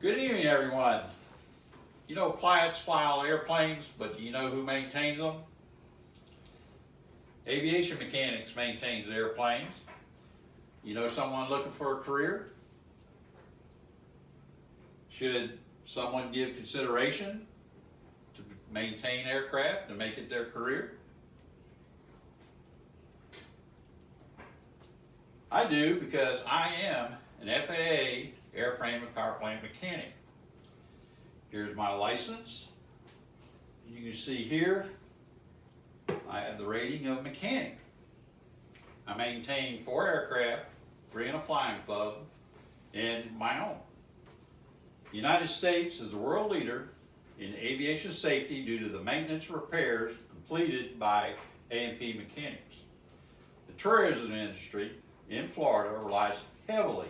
Good evening, everyone. You know, pilots fly all airplanes, but do you know who maintains them? Aviation mechanics maintains airplanes. You know someone looking for a career? Should someone give consideration to maintain aircraft and make it their career? I do, because I am an FAA airframe and powerplane mechanic. Here's my license. You can see here I have the rating of mechanic. I maintain 4 aircraft, 3 in a flying club, and my own. The United States is the world leader in aviation safety due to the maintenance and repairs completed by A&P mechanics. The tourism industry in Florida relies heavily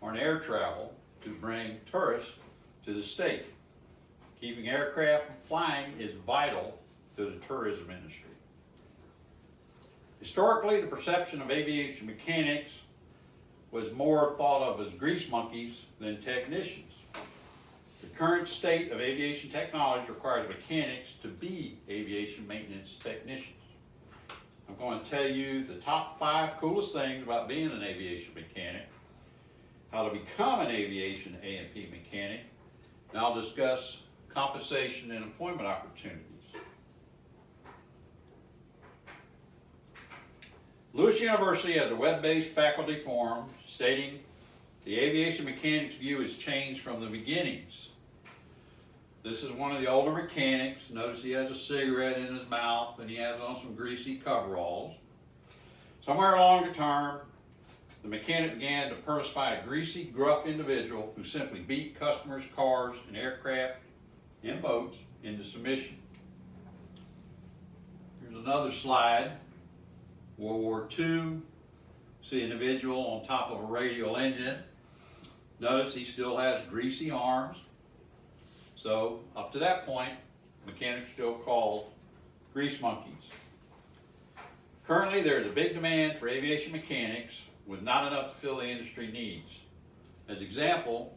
on air travel to bring tourists to the state. Keeping aircraft flying is vital to the tourism industry. Historically, the perception of aviation mechanics was more thought of as grease monkeys than technicians. The current state of aviation technology requires mechanics to be aviation maintenance technicians. I'm going to tell you the top 5 coolest things about being an aviation mechanic, how to become an aviation A&P mechanic, and I'll discuss compensation and employment opportunities. Lewis University has a web-based faculty forum stating the aviation mechanics view has changed from the beginnings. This is one of the older mechanics. Notice he has a cigarette in his mouth and he has on some greasy coveralls. Somewhere along the term, the mechanic began to personify a greasy, gruff individual who simply beat customers' cars and aircraft and boats into submission. Here's another slide. World War II. See an individual on top of a radial engine. Notice he still has greasy arms. So up to that point, mechanics are still called grease monkeys. Currently, there is a big demand for aviation mechanics with not enough to fill the industry needs. As example,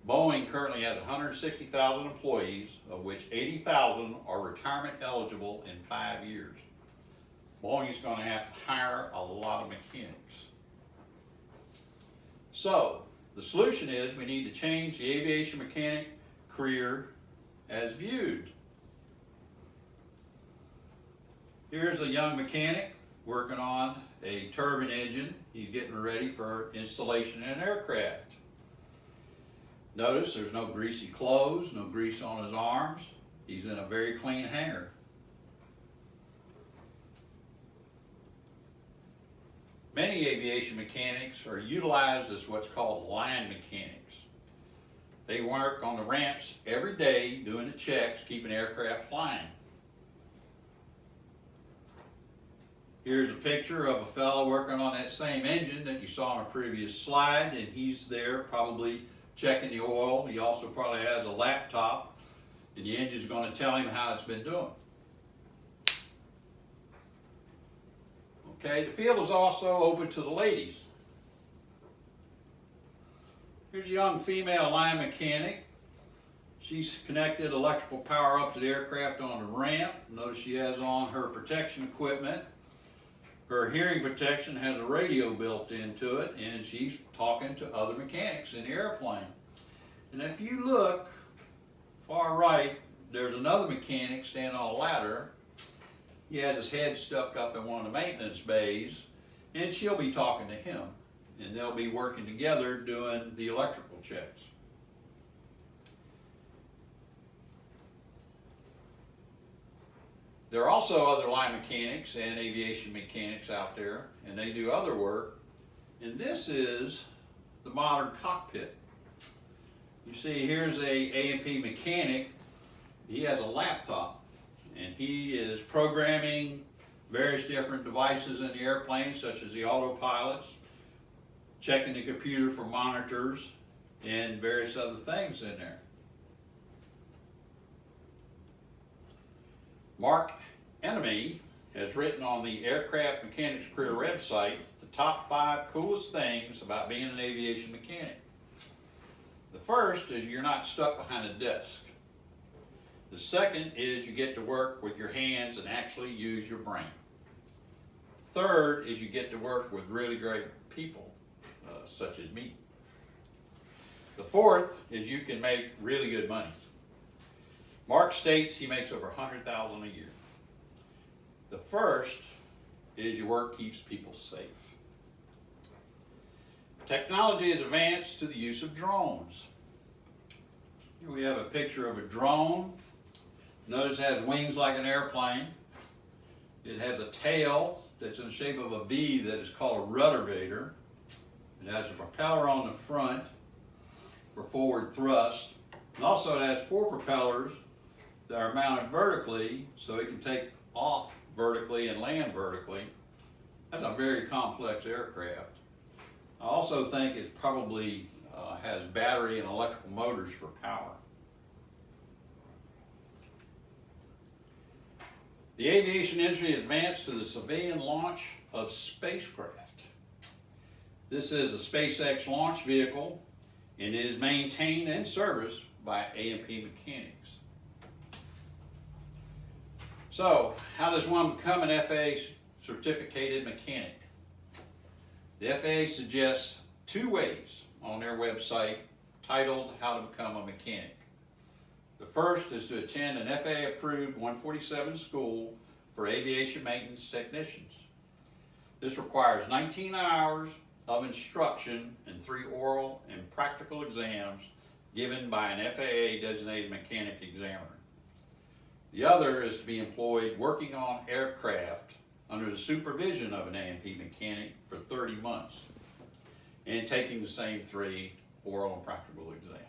Boeing currently has 160,000 employees, of which 80,000 are retirement eligible in 5 years. Boeing is going to have to hire a lot of mechanics. So, the solution is we need to change the aviation mechanic career as viewed. Here's a young mechanic working on a turbine engine. He's getting ready for installation in an aircraft. Notice there's no greasy clothes, no grease on his arms. He's in a very clean hangar. Many aviation mechanics are utilized as what's called line mechanics. They work on the ramps every day doing the checks, keeping aircraft flying. Here's a picture of a fellow working on that same engine that you saw on a previous slide, and he's there probably checking the oil. He also probably has a laptop, and the engine's going to tell him how it's been doing. Okay, the field is also open to the ladies. Here's a young female line mechanic. She's connected electrical power up to the aircraft on the ramp. Notice she has on her protection equipment. Her hearing protection has a radio built into it, and she's talking to other mechanics in the airplane. And if you look far right, there's another mechanic standing on a ladder. He has his head stuck up in one of the maintenance bays, and she'll be talking to him. And they'll be working together doing the electrical checks. There are also other line mechanics and aviation mechanics out there, and they do other work. And this is the modern cockpit. You see, here's a A&P mechanic. He has a laptop, and he is programming various different devices in the airplane, such as the autopilots, checking the computer for monitors, and various other things in there. Mark Enemy has written on the Aircraft Mechanics Career website the top 5 coolest things about being an aviation mechanic. The first is you're not stuck behind a desk. The second is you get to work with your hands and actually use your brain. Third is you get to work with really great people, such as me. The fourth is you can make really good money. Mark states he makes over $100,000 a year. The first is your work keeps people safe. Technology has advanced to the use of drones. Here we have a picture of a drone. Notice it has wings like an airplane. It has a tail that's in the shape of a V that is called a ruddervator. It has a propeller on the front for forward thrust. And also it has 4 propellers that are mounted vertically so it can take off vertically and land vertically. That's a very complex aircraft. I also think it probably has battery and electrical motors for power. The aviation industry advanced to the civilian launch of spacecraft. This is a SpaceX launch vehicle and it is maintained and serviced by A&P Mechanics. So, how does one become an FAA certificated mechanic? The FAA suggests 2 ways on their website titled How to Become a Mechanic. The first is to attend an FAA-approved 147 school for aviation maintenance technicians. This requires 19 hours of instruction and 3 oral and practical exams given by an FAA-designated mechanic examiner. The other is to be employed working on aircraft under the supervision of an A&P mechanic for 30 months and taking the same 3 oral and practical exams.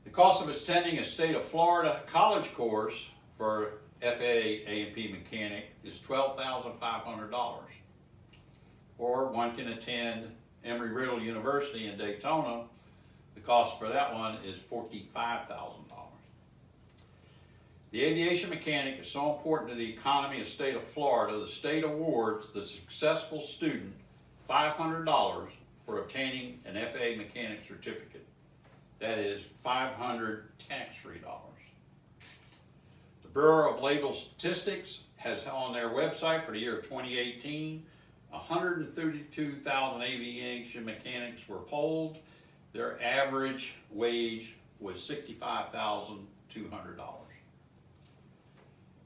The cost of attending a state of Florida college course for FAA A&P mechanic is $12,500. Or one can attend Embry-Riddle University in Daytona. The cost for that one is $45,000. The aviation mechanic is so important to the economy of the state of Florida, the state awards the successful student $500 for obtaining an FAA mechanic certificate. That is $500 tax-free dollars. The Bureau of Labor Statistics has on their website for the year 2018, 132,000 aviation mechanics were polled. Their average wage was $65,200.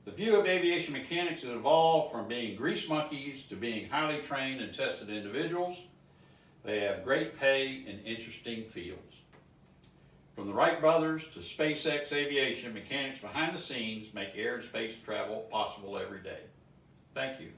The view of aviation mechanics has evolved from being grease monkeys to being highly trained and tested individuals. They have great pay in interesting fields. From the Wright brothers to SpaceX Aviation, mechanics behind the scenes make air and space travel possible every day. Thank you.